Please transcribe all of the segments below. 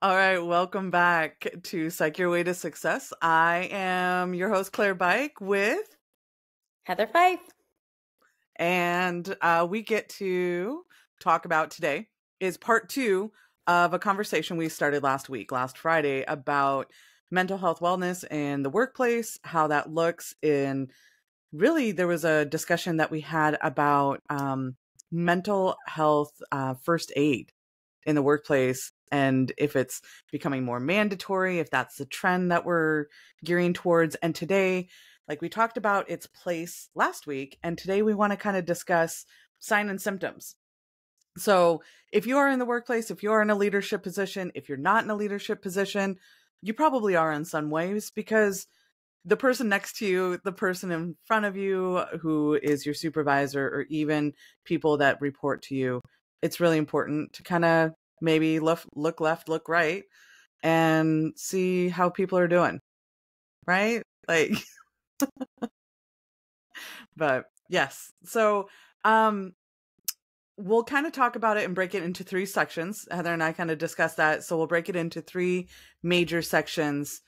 All right, welcome back to Psych Your Way to Success. I am your host, Claire Bike, with Heather Fife. And we get to talk about today is part 2 of a conversation we started last Friday, about mental health wellness in the workplace, how that looks in really, there was a discussion that we had about mental health first aid in the workplace, and if it's becoming more mandatory, if that's the trend that we're gearing towards. And today, like we talked about its place last week, and today we want to kind of discuss sign and symptoms. So if you are in the workplace, if you are in a leadership position, if you're not in a leadership position, you probably are in some ways, because the person next to you, the person in front of you who is your supervisor, or even people that report to you, it's really important to kind of maybe look left, look right, and see how people are doing, right? Like, but yes. So, we'll kind of talk about it and break it into 3 sections. Heather and I kind of discussed that. So we'll break it into 3 major sections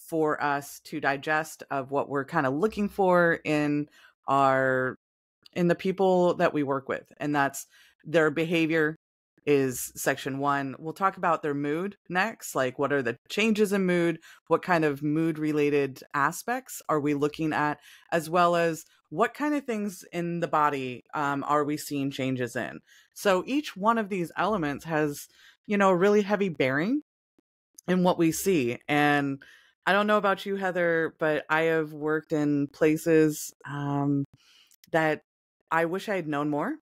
for us to digest of what we're kind of looking for in the people that we work with. And that's their behavior is section 1. We'll talk about their mood next. Like, what are the changes in mood? What kind of mood related aspects are we looking at? As well as what kind of things in the body are we seeing changes in? So each one of these elements has, a really heavy bearing in what we see. And I don't know about you, Heather, but I have worked in places that I wish I had known more,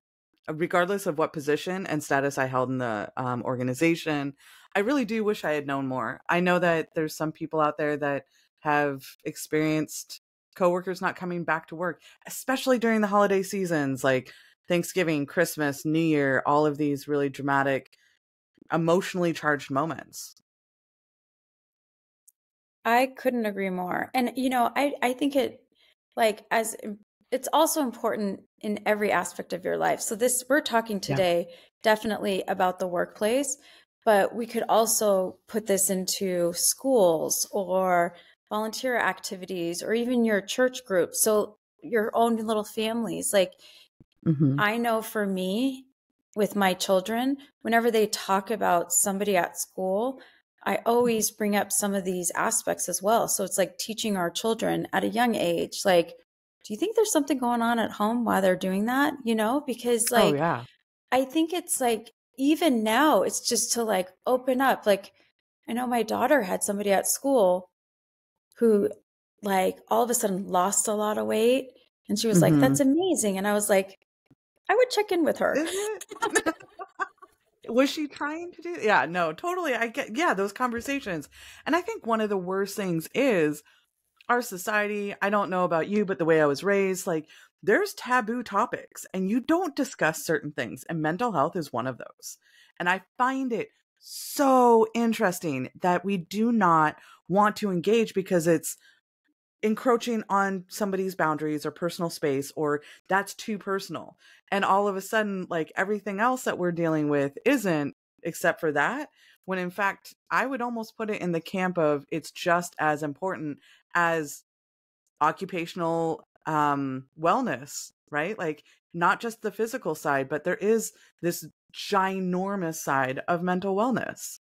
regardless of what position and status I held in the organization. I really do wish I had known more. I know that there's some people out there that have experienced coworkers not coming back to work, especially during the holiday seasons, like Thanksgiving, Christmas, New Year, all of these really dramatic, emotionally charged moments. I couldn't agree more. And, I think it's also important in every aspect of your life. So we're talking today definitely about the workplace, but we could also put this into schools or volunteer activities or even your church groups. So your own little families. Like, I know for me, with my children, whenever they talk about somebody at school, I always bring up some of these aspects as well. So it's like teaching our children at a young age, like, do you think there's something going on at home while they're doing that? Because Oh, yeah. I think it's like, even now, it's just to like open up. Like, I know my daughter had somebody at school who like all of a sudden lost a lot of weight. And she was like, that's amazing. And I was like, I would check in with her. Is it? Was she trying to do? Yeah, no, totally. I get, those conversations. And I think one of the worst things is our society. I don't know about you, but the way I was raised, like, there's taboo topics and you don't discuss certain things. And mental health is one of those. And I find it so interesting that we do not want to engage because it's encroaching on somebody's boundaries or personal space, or that's too personal. And all of a sudden, like, everything else that we're dealing with isn't, except for that, when in fact, I would almost put it in the camp of it's just as important as occupational wellness, right? Like, not just the physical side, but there is this ginormous side of mental wellness.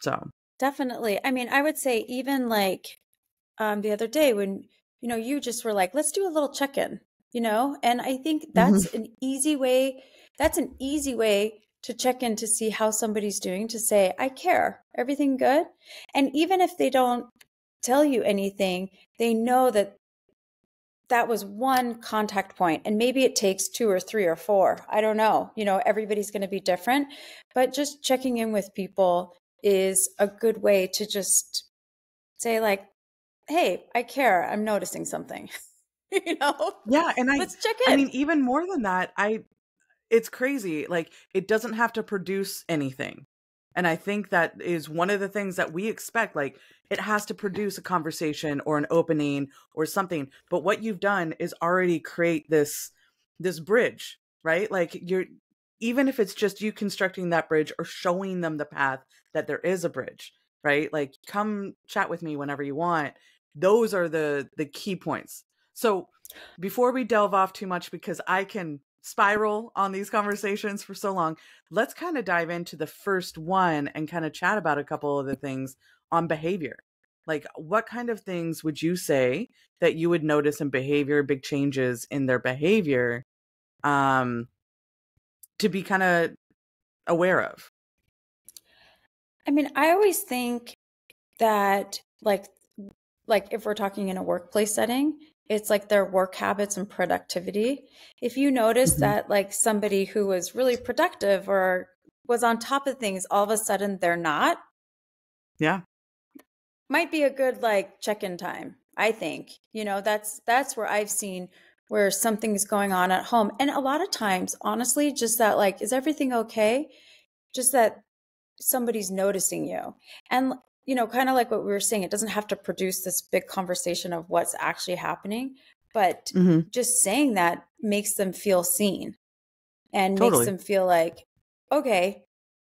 So Definitely. I mean, I would say even like the other day when, you just were like, let's do a little check-in, and I think that's an easy way. That's an easy way to check in to see how somebody's doing, to say, I care, everything good? And even if they don't tell you anything, they know that that was one contact point, and maybe it takes 2 or 3 or 4. I don't know. Everybody's going to be different, but just checking in with people is a good way to just say like, hey, I care. I'm noticing something, yeah. And let's check in. I mean, even more than that, it's crazy. Like, it doesn't have to produce anything. And I think that is one of the things that we expect. Like, it has to produce a conversation or an opening or something. But what you've done is already create this bridge, right? Like, even if it's just you constructing that bridge or showing them the path that there is a bridge, right? Like, come chat with me whenever you want. Those are the key points. So before we delve off too much, because I can spiral on these conversations for so long, let's kind of dive into the first one and kind of chat about a couple of the things on behavior. Like, what kind of things would you say that you would notice in behavior, big changes in their behavior, to be kind of aware of? I mean, I always think that like if we're talking in a workplace setting, it's like their work habits and productivity. If you notice Mhm. that like somebody who was really productive or was on top of things, all of a sudden they're not, Yeah. might be a good like check-in time, I think. You know, that's where I've seen where something's going on at home. And a lot of times, honestly, just that like, is everything okay? Just that somebody's noticing you. And, you know, kind of like what we were saying, it doesn't have to produce this big conversation of what's actually happening, but Hmm. just saying that makes them feel seen and makes Totally. them feel like, okay,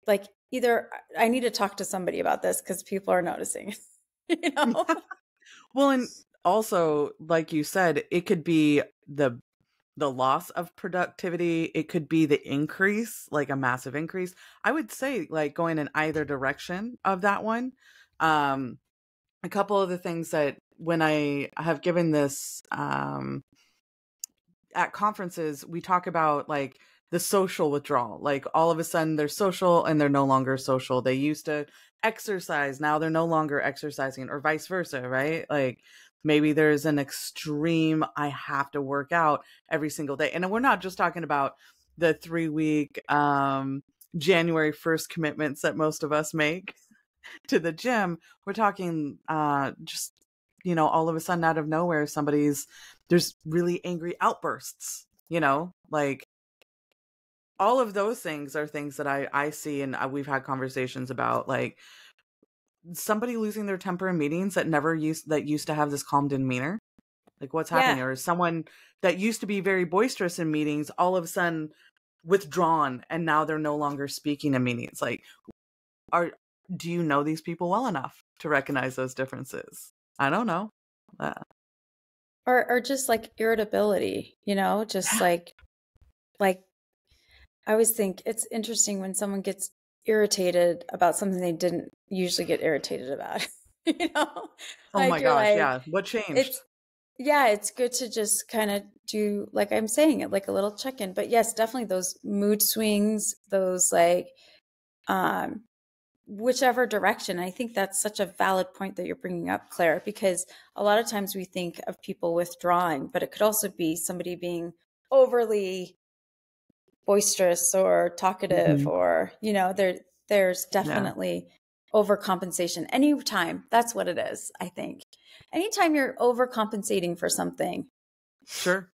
like either I need to talk to somebody about this because people are noticing, you know? Well, and also, like you said, it could be the loss of productivity. It could be the increase, like a massive increase. I would say, like, going in either direction of that one. Um, a couple of the things that when I have given this at conferences, we talk about like the social withdrawal. Like, all of a sudden they're social and they're no longer social. They used to exercise, now they're no longer exercising, or vice versa, right? Like, maybe there's an extreme, I have to work out every single day. And we're not just talking about the 3 week January 1st commitments that most of us make to the gym. We're talking just, all of a sudden out of nowhere, there's really angry outbursts, like, all of those things are things that I see, and we've had conversations about, like, somebody losing their temper in meetings that used to have this calm demeanor. Like, what's happening? Yeah. Or someone that used to be very boisterous in meetings, all of a sudden withdrawn, and now they're no longer speaking in meetings. Like, are do you know these people well enough to recognize those differences? I don't know. Uh, Or just like irritability, you know, just yeah. like I always think it's interesting when someone gets irritated about something they didn't usually get irritated about. You know, Oh my like you're gosh, like, yeah. What changed? it's, yeah, it's good to just kind of do, like I'm saying it, like a little check in. But yes, definitely those mood swings, those like, um, whichever direction. I think that's such a valid point that you're bringing up, Claire, because a lot of times we think of people withdrawing, but it could also be somebody being overly boisterous or talkative, Mhm. or there's Yeah, definitely overcompensation anytime. That's what it is, I think. Anytime you're overcompensating for something. sure.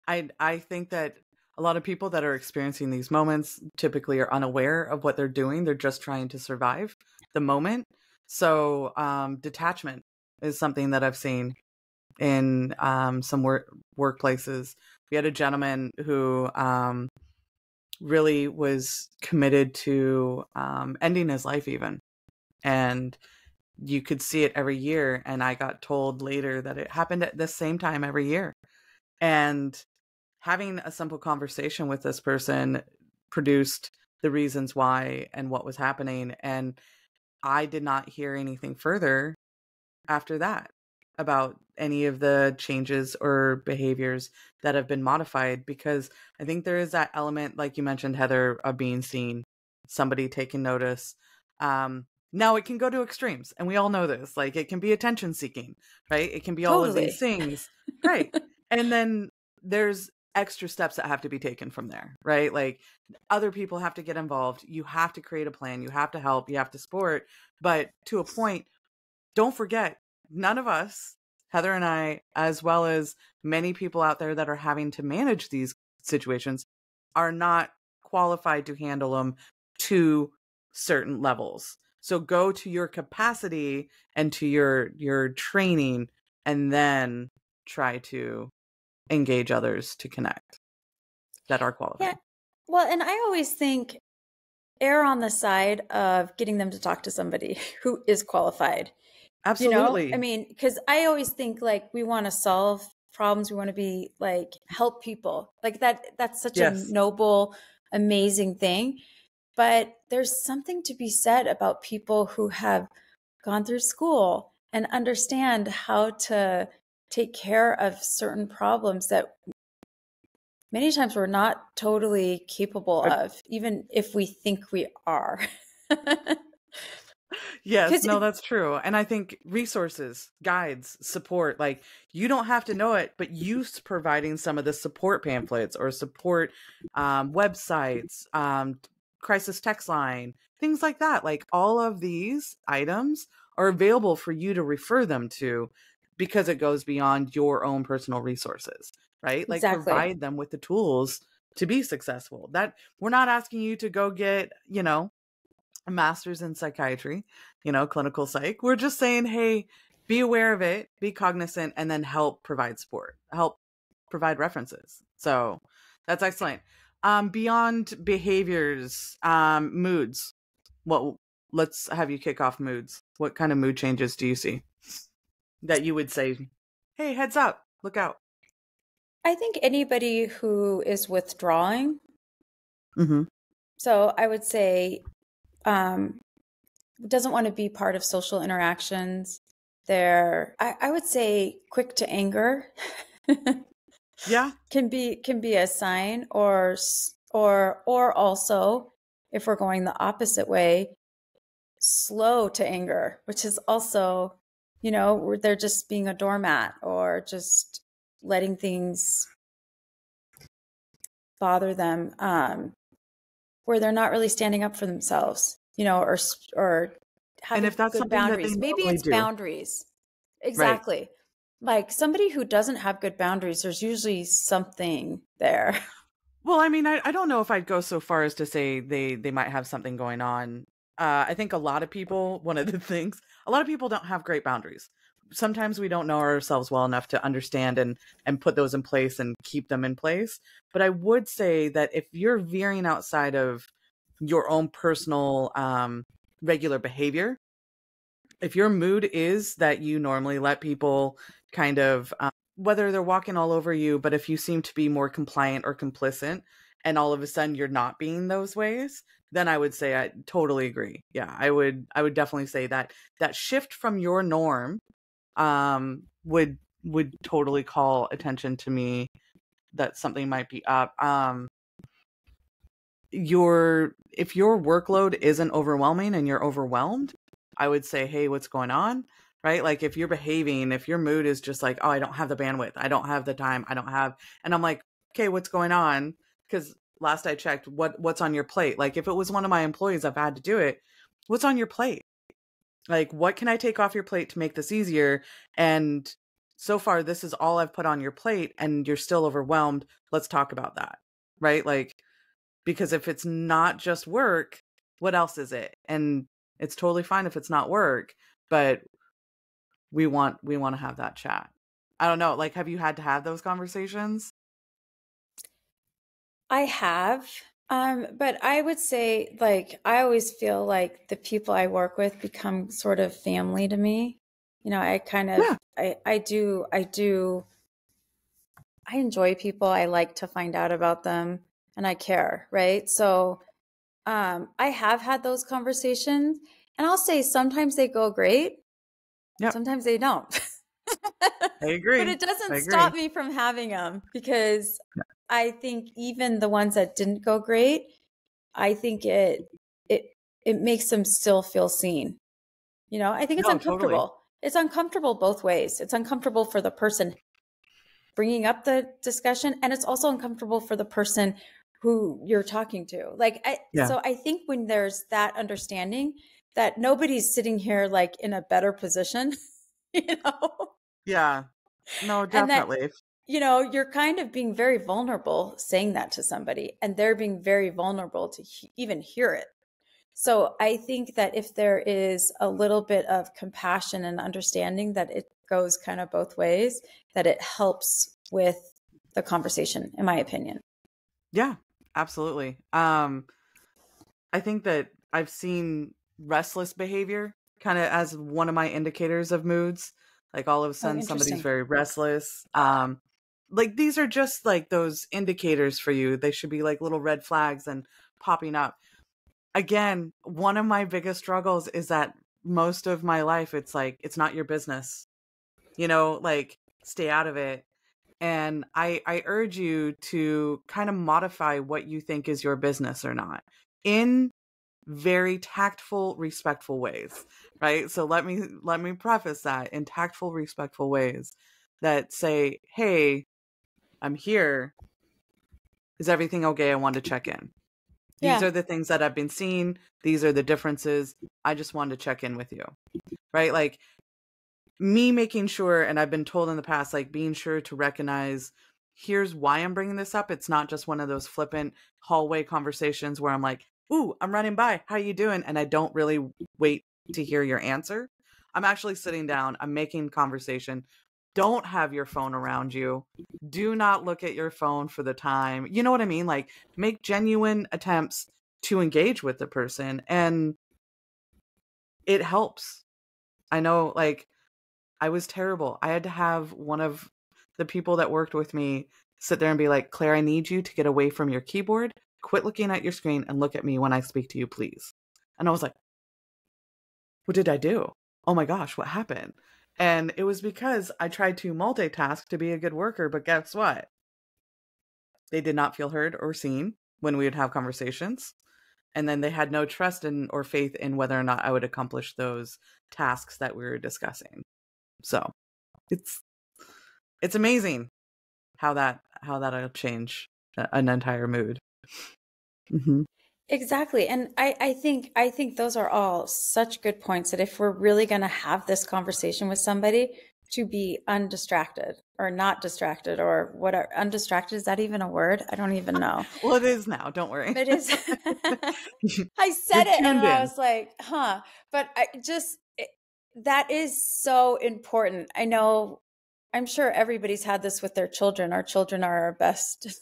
I think that a lot of people that are experiencing these moments typically are unaware of what they're doing. They're just trying to survive the moment. So, detachment is something that I've seen in some workplaces. We had a gentleman who really was committed to ending his life, even. And you could see it every year. And I got told later that it happened at the same time every year. And having a simple conversation with this person produced the reasons why and what was happening. And I did not hear anything further after that about any of the changes or behaviors that have been modified, because I think there is that element, like you mentioned, Heather, of being seen, somebody taking notice. Now it can go to extremes, and we all know this. Like, it can be attention seeking, right? It can be all of these Totally. things, right? And then there's extra steps that have to be taken from there, right? Like, other people have to get involved. You have to create a plan. You have to help. You have to support. But to a point, don't forget, none of us, Heather and I, as well as many people out there that are having to manage these situations, are not qualified to handle them to certain levels. So go to your capacity and to your training, and then try to engage others to connect that are Yeah. qualified. Well, and I always think err on the side of getting them to talk to somebody who is qualified. You know, I Absolutely. mean, because I always think like we want to solve problems, we want to be like help people. Like that's such a Yes. noble, amazing thing. But there's something to be said about people who have gone through school and understand how to take care of certain problems that many times we're not totally capable Uh, of, even if we think we are. Yes, Because no, that's true. And I think resources, guides, support, like you don't have to know it, but providing some of the support pamphlets or support websites, crisis text line, things like that. Like all of these items are available for you to refer them to because it goes beyond your own personal resources, right? Like exactly. provide them with the tools to be successful. That we're not asking you to go get, a master's in psychiatry, clinical psych. We're just saying, hey, be aware of it, be cognizant, and then help provide support, help provide references. So that's excellent. Beyond behaviors, moods. Well, let's have you kick off moods. What kind of mood changes do you see that you would say, hey, heads up, look out? I think anybody who is withdrawing, Mm-hmm. so I would say, um, doesn't want to be part of social interactions. I would say quick to anger Yeah. can be a sign, or also, if we're going the opposite way, slow to anger, which is also, where they're just being a doormat or just letting things bother them, where they're not really standing up for themselves, or And having if that's good something that they boundaries. Maybe normally it's do, boundaries. right? Exactly. Like somebody who doesn't have good boundaries, there's usually something there. Well, I mean, I don't know if I'd go so far as to say they might have something going on. I think a lot of people, one of the things, a lot of people don't have great boundaries. Sometimes we don't know ourselves well enough to understand and put those in place and keep them in place. But I would say that if you're veering outside of your own personal regular behavior, if your mood is that you normally let people kind of whether they're walking all over you, but if you seem to be more compliant or complicit and all of a sudden you're not being those ways, then I would say I totally agree. Yeah, I would definitely say that that shift from your norm would totally call attention to me that something might be up. Your if your workload isn't overwhelming and you're overwhelmed, I would say, hey, what's going on? Right? Like if you're behaving, if your mood is just like, oh, I don't have the bandwidth, I don't have the time, I don't have, and I'm like, okay, what's going on? Because last I checked, what's on your plate? Like if it was one of my employees, I've had to do it. What's on your plate? Like what can I take off your plate to make this easier? And so far, this is all I've put on your plate, and you're still overwhelmed. Let's talk about that. Right? Like because if it's not just work, what else is it? And it's totally fine if it's not work, but we want to have that chat. I don't know, like have you had to have those conversations? I have, but I would say, like, I always feel like the people I work with become sort of family to me. I kind of, Yeah. I enjoy people. I like to find out about them and I care, right? So, I have had those conversations, and I'll say sometimes they go great, Yep. sometimes they don't. I But agree. it I doesn't agree. stop me from having them, because I think even the ones that didn't go great, I think it it makes them still feel seen. I think it's No, totally. uncomfortable. It's uncomfortable both ways. It's uncomfortable for the person bringing up the discussion, and it's also uncomfortable for the person who you're talking to. Yeah. So I think when there's that understanding that nobody's sitting here like in a better position, you know, Yeah. No, and that definitely. you're kind of being very vulnerable saying that to somebody, and they're being very vulnerable to even hear it. So I think that if there is a little bit of compassion and understanding that it goes kind of both ways, that it helps with the conversation, in my opinion. Yeah. Absolutely. I think that I've seen restless behavior kind of as one of my indicators of moods. Like all of a Oh, sudden somebody's interesting. very restless. Like these are just like those indicators for you. They should be like little red flags and popping up. Again, one of my biggest struggles is that most of my life it's like it's not your business. Like stay out of it. And I urge you to kind of modify what you think is your business or not in very tactful, respectful ways, right? So let me preface that in tactful, respectful ways that say, "Hey, I'm here. Is everything okay? I want to check in. These Yeah. are the things that I've been seeing. These are the differences. I just wanted to check in with you." Right? Like me making sure, and I've been told in the past, like being sure to recognize, here's why I'm bringing this up. It's not just one of those flippant hallway conversations where I'm like, "Ooh, I'm running by. How you doing?" And I don't really wait to hear your answer. I'm actually sitting down. I'm making conversation. Don't have your phone around you. Do not look at your phone for the time. You know what I mean? Like make genuine attempts to engage with the person, and it helps. I know, like, I was terrible. I had to have one of the people that worked with me sit there and be like, "Claire, I need you to get away from your keyboard, quit looking at your screen, and look at me when I speak to you, please." And I was like, "What did I do? Oh my gosh, what happened?" And it was because I tried to multitask to be a good worker, but guess what? They did not feel heard or seen when we would have conversations. And then they had no trust in or faith in whether or not I would accomplish those tasks that we were discussing. So it's it's amazing how that'll change an entire mood. Hmm. Exactly. And I think those are all such good points that if we're really going to have this conversation with somebody, to be undistracted or not distracted or what are undistracted, is that even a word? I don't even know. Well, it is now. Don't worry. It is. I You're said it and tuned I in. was like, huh. But that is so important. I know, I'm sure everybody's had this with their children. Our children are our best.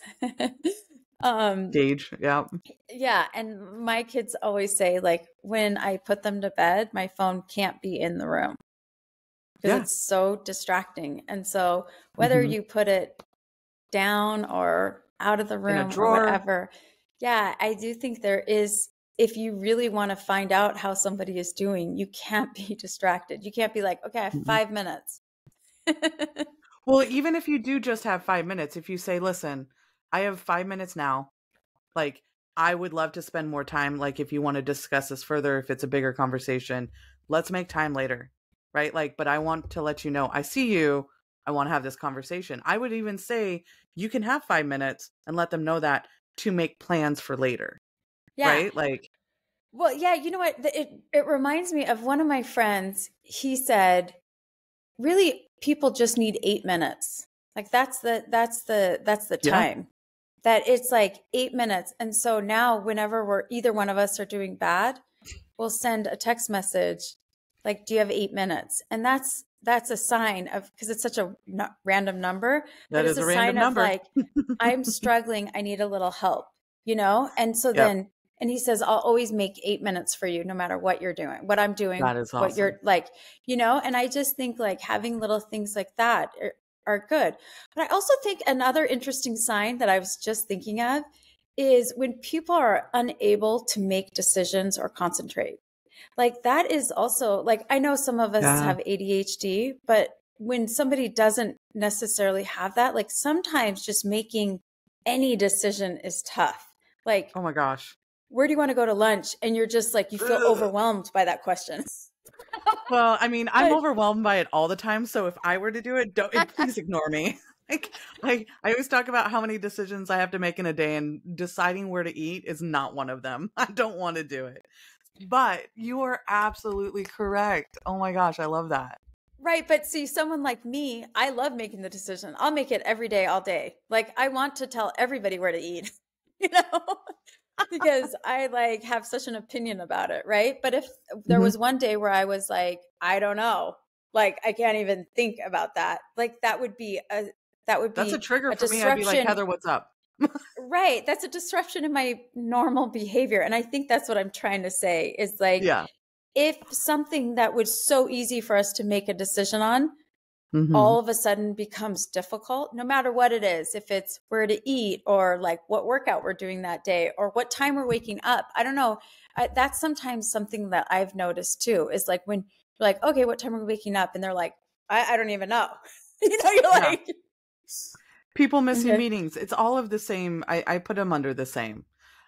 um, Gauge. Yeah. yeah. And my kids always say, like, when I put them to bed, my phone can't be in the room because Yeah. it's so distracting. And so whether Hmm. you put it down or out of the In a room or drawer. whatever. Yeah, I do think there is, if you really want to find out how somebody is doing, you can't be distracted. You can't be like, okay, I have Mhm. 5 minutes. Well, even if you do just have 5 minutes, if you say, "Listen, I have 5 minutes now. Like, I would love to spend more time. Like, if you want to discuss this further, if it's a bigger conversation, let's make time later." Right? Like, but I want to let you know, I see you. I want to have this conversation. I would even say you can have 5 minutes and let them know that to make plans for later. Yeah. Right? Like, Well, yeah, you know what? It reminds me of one of my friends. He said, really, people just need 8 minutes. Like that's the yeah. time. That it's like 8 minutes. And so now whenever we're either one of us are doing bad, we'll send a text message like, do you have 8 minutes? And that's a sign of, because it's such a random number, but That it's is a a random sign of number. like, I'm struggling, I need a little help, and so Yep. then, and he says, I'll always make 8 minutes for you no matter what you're doing, what I'm doing, That is what awesome. you're like, and I just think like having little things like that are good. But I also think another interesting sign that I was just thinking of is when people are unable to make decisions or concentrate. Like that is also like, I know some of us Yeah. have ADHD, but when somebody doesn't necessarily have that, like sometimes just making any decision is tough. Like, Oh my gosh. where do you want to go to lunch? And you're just like, you feel Ugh. overwhelmed by that question. Well, I mean, I'm Like, overwhelmed by it all the time. So if I were to do it, don't please ignore me. Like I always talk about how many decisions I have to make in a day, and deciding where to eat is not one of them. I don't want to do it. But you are absolutely correct. Oh my gosh, I love that. right. But see, someone like me, I love making the decision. I'll make it every day, all day. Like I want to tell everybody where to eat, you know? Because I like have such an opinion about it, right? But if there Hmm. was one day where I was like, I don't know, like I can't even think about that. Like that would be That's a a trigger for me. I'd be like, disruption. "Heather, what's up?" Right. That's a disruption in my normal behavior. And I think that's what I'm trying to say is like, Yeah. if something that was so easy for us to make a decision on Hmm. all of a sudden becomes difficult, no matter what it is, if it's where to eat or like what workout we're doing that day or what time we're waking up. I don't know. That's sometimes something that I've noticed too, is like when you're like, okay, what time are we waking up? And they're like, I don't even know. You're Yeah. like, People missing okay. meetings. It's all of the same. I put them under the same.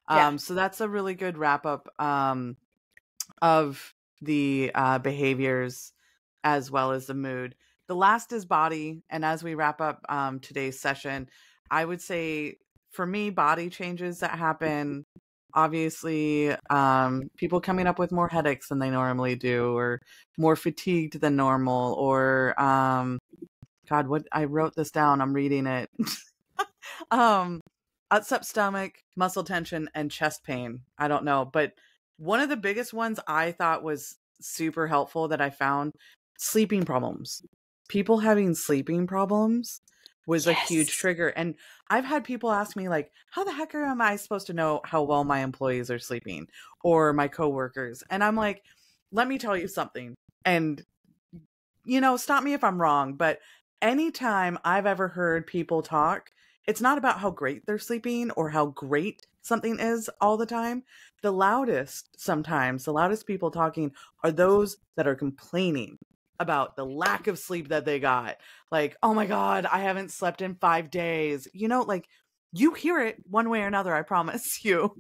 Yeah. So that's a really good wrap up of the behaviors as well as the mood. The last is body. And as we wrap up today's session, I would say for me, body changes that happen. Obviously, people coming up with more headaches than they normally do, or more fatigued than normal, or God, what I wrote this down. I'm reading it. um, upset stomach, muscle tension, and chest pain. I don't know, but one of the biggest ones I thought was super helpful that I found, sleeping problems. People having sleeping problems was a huge Yes. trigger. And I've had people ask me like, how the heck am I supposed to know how well my employees are sleeping or my coworkers? And I'm like, let me tell you something. And stop me if I'm wrong, but anytime I've ever heard people talk, it's not about how great they're sleeping or how great something is all the time. The loudest people talking are those that are complaining about the lack of sleep that they got. Like, oh my God, I haven't slept in 5 days. Like you hear it one way or another, I promise you.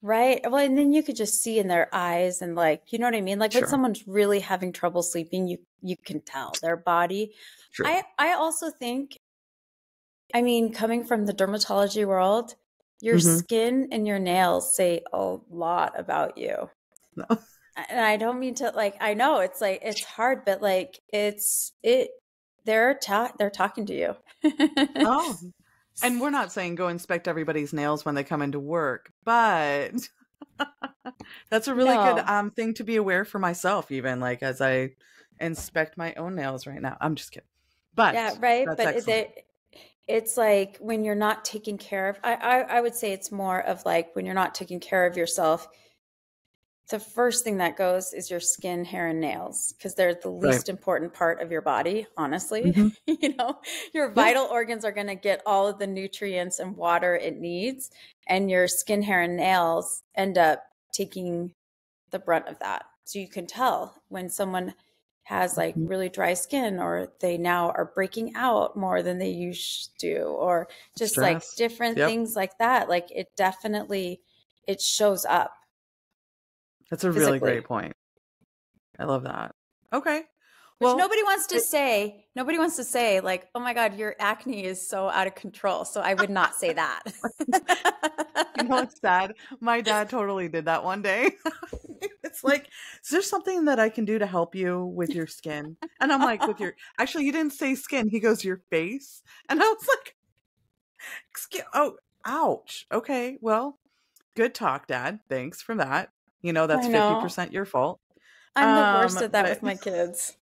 Right. Well, and then you could just see in their eyes and like, you know what I mean? Like when Sure. someone's really having trouble sleeping, you can tell their body. True. I also think, I mean, coming from the dermatology world, your Hmm. skin and your nails say a lot about you. No. And I don't mean to like, I know it's like it's hard, but like they're talking to you. Oh, and we're not saying go inspect everybody's nails when they come into work, but that's a really good No. thing to be aware for myself, even like as I inspect my own nails right now. I'm just kidding. Yeah, But right. that's But excellent. it's like when you're not taking care of, I would say it's more of like when you're not taking care of yourself, the first thing that goes is your skin, hair, and nails, because they're the Right. least important part of your body, honestly. Hmm. Your Yeah. vital organs are going to get all of the nutrients and water it needs, and your skin, hair, and nails end up taking the brunt of that. So you can tell when someone has like Mhm. really dry skin, or they now are breaking out more than they used to, or just like Stress. different Yep. things like that. Like it shows up That's a really great physically. point. I love that. Okay. Which Well, nobody wants to say like, oh my God, your acne is so out of control. So I would not say that. what's sad? My dad totally did that one day. It's like, is there something that I can do to help you with your skin? And I'm like, actually, you didn't say skin. He goes, your face. And I was like, oh, ouch. Okay. Well, good talk, Dad. Thanks for that. That's I know. 50% your fault. I'm the worst at that But with my kids.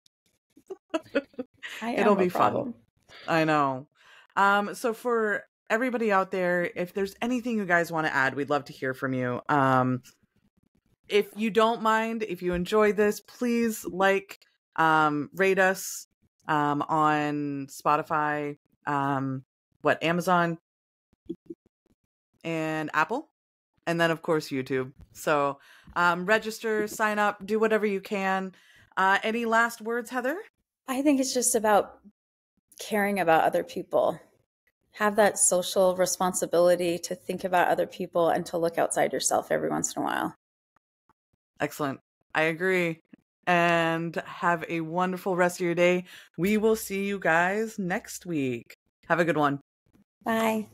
I it'll am a be fun. problem. I know. So for everybody out there, if there's anything you guys want to add, we'd love to hear from you. If you don't mind, if you enjoy this, please rate us on Spotify, Amazon and Apple, and then of course YouTube. So register, sign up, do whatever you can. Any last words, Heather? I think it's just about caring about other people. Have that social responsibility to think about other people and to look outside yourself every once in a while. Excellent. I agree. And have a wonderful rest of your day. We will see you guys next week. Have a good one. Bye.